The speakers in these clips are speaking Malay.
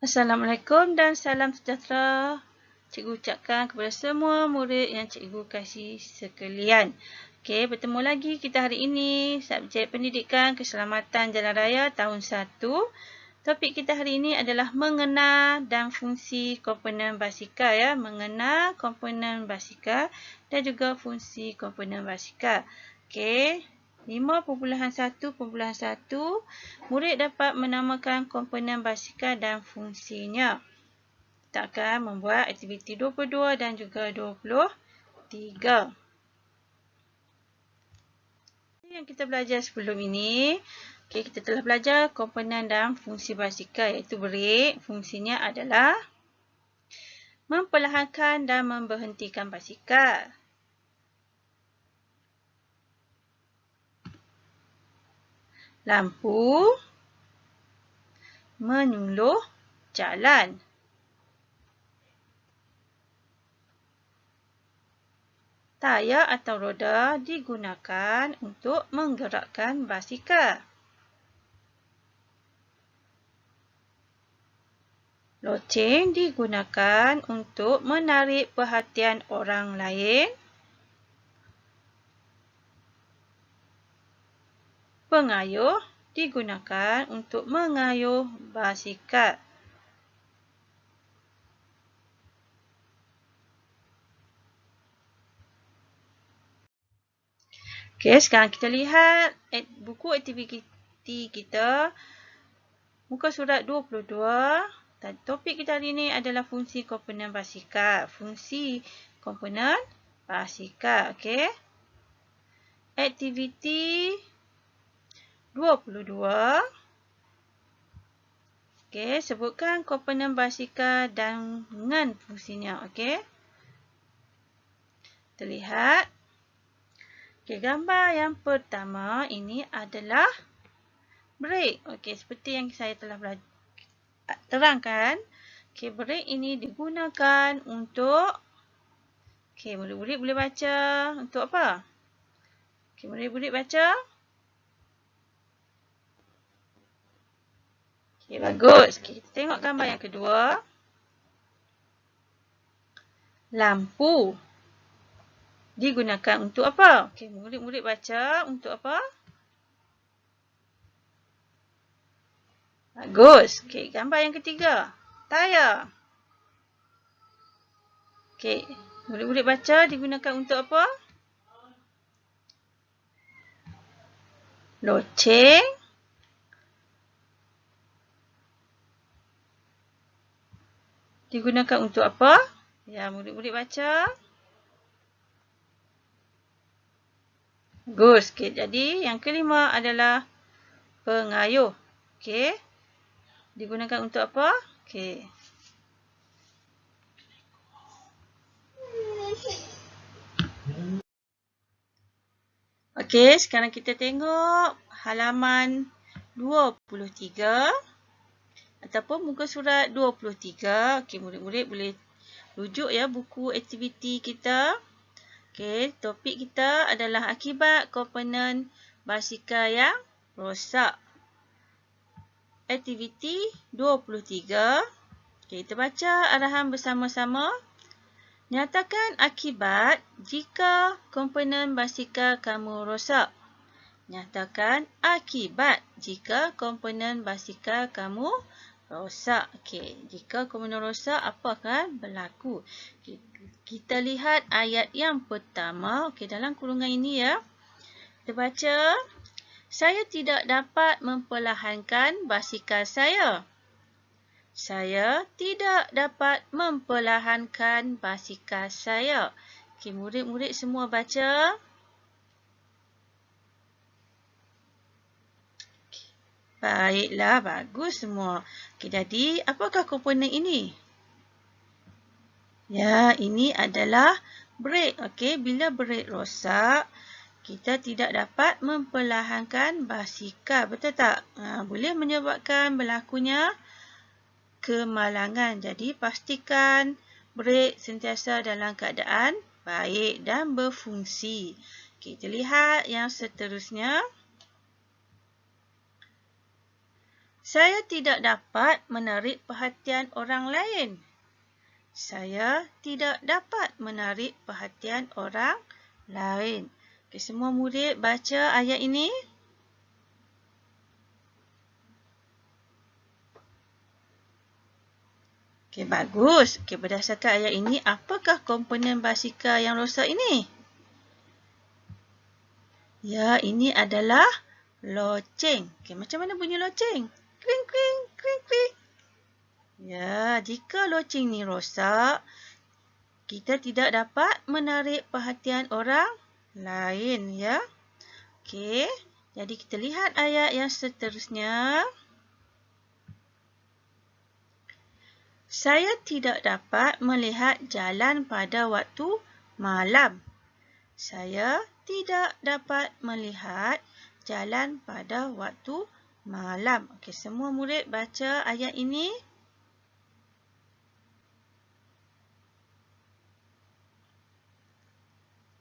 Assalamualaikum dan salam sejahtera. Cikgu ucapkan kepada semua murid yang cikgu kasih sekalian. Okey, bertemu lagi kita hari ini subjek pendidikan keselamatan jalan raya tahun 1. Topik kita hari ini adalah mengenal dan fungsi komponen basikal ya, mengenal komponen basikal dan juga fungsi komponen basikal. Okey. 5.1.1 murid dapat menamakan komponen basikal dan fungsinya. Kita akan membuat aktiviti 22 dan juga 23. Yang kita belajar sebelum ini, kita telah belajar komponen dan fungsi basikal iaitu brek. Fungsinya adalah memperlahankan dan memberhentikan basikal. Lampu menyuluh jalan. Tayar atau roda digunakan untuk menggerakkan basikal. Loceng digunakan untuk menarik perhatian orang lain. Pengayuh digunakan untuk mengayuh basikal. Okey, sekarang kita lihat buku aktiviti kita. Muka surat 22. Dan topik kita hari ini adalah fungsi komponen basikal. Fungsi komponen basikal. Okey. Aktiviti 22. Okey, sebutkan komponen basikal dengan fungsinya. Okey. Kita lihat. Okey, gambar yang pertama ini adalah brek. Okey, seperti yang saya telah terangkan. Okey, brek ini digunakan untuk murid-murid boleh baca untuk apa? Okey, murid-murid baca. Okey, bagus. Okey, kita tengok gambar yang kedua. Lampu digunakan untuk apa? Okey, murid-murid baca untuk apa? Bagus. Okey, gambar yang ketiga. Tayar. Okey, murid-murid baca digunakan untuk apa? Loceng. Digunakan untuk apa? Ya, murid-murid baca. Bagus. Okey, jadi yang kelima adalah pengayuh. Okey. Digunakan untuk apa? Okey. Okey, sekarang kita tengok halaman 23 ataupun muka surat 23. Okey, murid-murid boleh rujuk ya buku aktiviti kita. Okey, topik kita adalah akibat komponen basikal yang rosak. Aktiviti 23. Okey, kita baca arahan bersama-sama. Nyatakan akibat jika komponen basikal kamu rosak. Nyatakan akibat jika komponen basikal kamu rosak. Okey, jika komponen rosak, apa akan berlaku? Kita lihat ayat yang pertama. Okey, dalam kurungan ini ya. Kita baca. Saya tidak dapat memperlahankan basikal saya. Saya tidak dapat memperlahankan basikal saya. Okey, murid-murid semua baca. Baiklah, bagus semua. Okey, jadi apakah komponen ini? Ya, ini adalah brek. Okey, bila brek rosak, kita tidak dapat memperlahankan basikal. Betul tak? Boleh menyebabkan berlakunya kemalangan. Jadi, pastikan brek sentiasa dalam keadaan baik dan berfungsi. Okey, kita lihat yang seterusnya. Saya tidak dapat menarik perhatian orang lain. Saya tidak dapat menarik perhatian orang lain. Okey, semua murid baca ayat ini. Okey, bagus. Okey, berdasarkan ayat ini, apakah komponen basikal yang rosak ini? Ya, ini adalah loceng. Okey, macam mana bunyi loceng? Kring, kring, kring, kring. Ya, jika loceng ni rosak, kita tidak dapat menarik perhatian orang lain, ya. Okey, jadi kita lihat ayat yang seterusnya. Saya tidak dapat melihat jalan pada waktu malam. Saya tidak dapat melihat jalan pada waktu malam. Okey, semua murid baca ayat ini.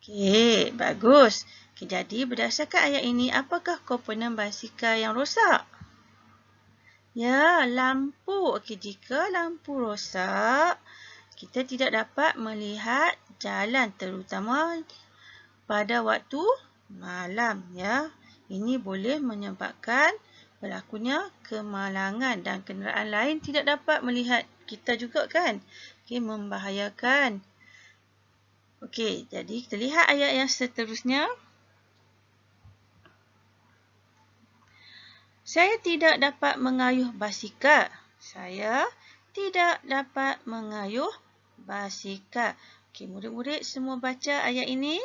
Okey, bagus. Okey, jadi berdasarkan ayat ini, apakah komponen basikal yang rosak? Ya, lampu. Okey, jika lampu rosak, kita tidak dapat melihat jalan, terutama pada waktu malam, ya. Ini boleh menyebabkan berlakunya kemalangan dan kenderaan lain tidak dapat melihat kita juga, kan? Okey, membahayakan. Okey, jadi kita lihat ayat yang seterusnya. Saya tidak dapat mengayuh basikal. Saya tidak dapat mengayuh basikal. Okey, murid-murid semua baca ayat ini.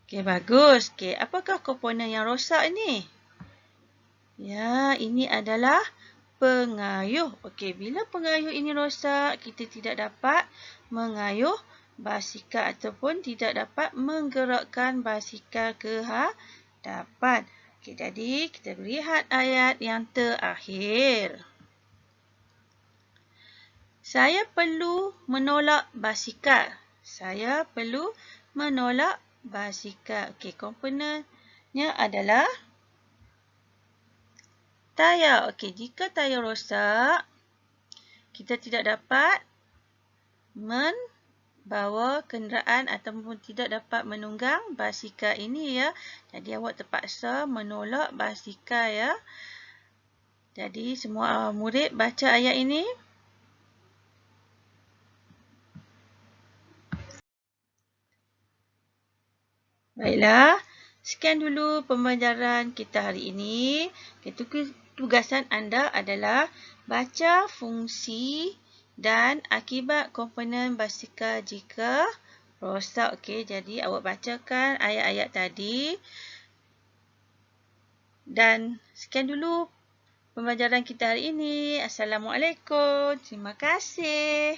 Okey, bagus. Okey, apakah komponen yang rosak ini? Ya, ini adalah pengayuh. Okey, bila pengayuh ini rosak, kita tidak dapat mengayuh basikal ataupun tidak dapat menggerakkan basikal ke hadapan. Okey, jadi kita lihat ayat yang terakhir. Saya perlu menolak basikal. Saya perlu menolak basikal. Okey, komponennya adalah tayar. Okey, jika tayar rosak, kita tidak dapat membawa kenderaan ataupun tidak dapat menunggang basikal ini, ya. Jadi awak terpaksa menolak basikal, ya. Jadi semua murid baca ayat ini. Baiklah, sekian dulu pembelajaran kita hari ini. Tugasan anda adalah baca fungsi dan akibat komponen basikal jika rosak. Okey, jadi awak bacakan ayat-ayat tadi. Dan sekian dulu pembelajaran kita hari ini. Assalamualaikum. Terima kasih.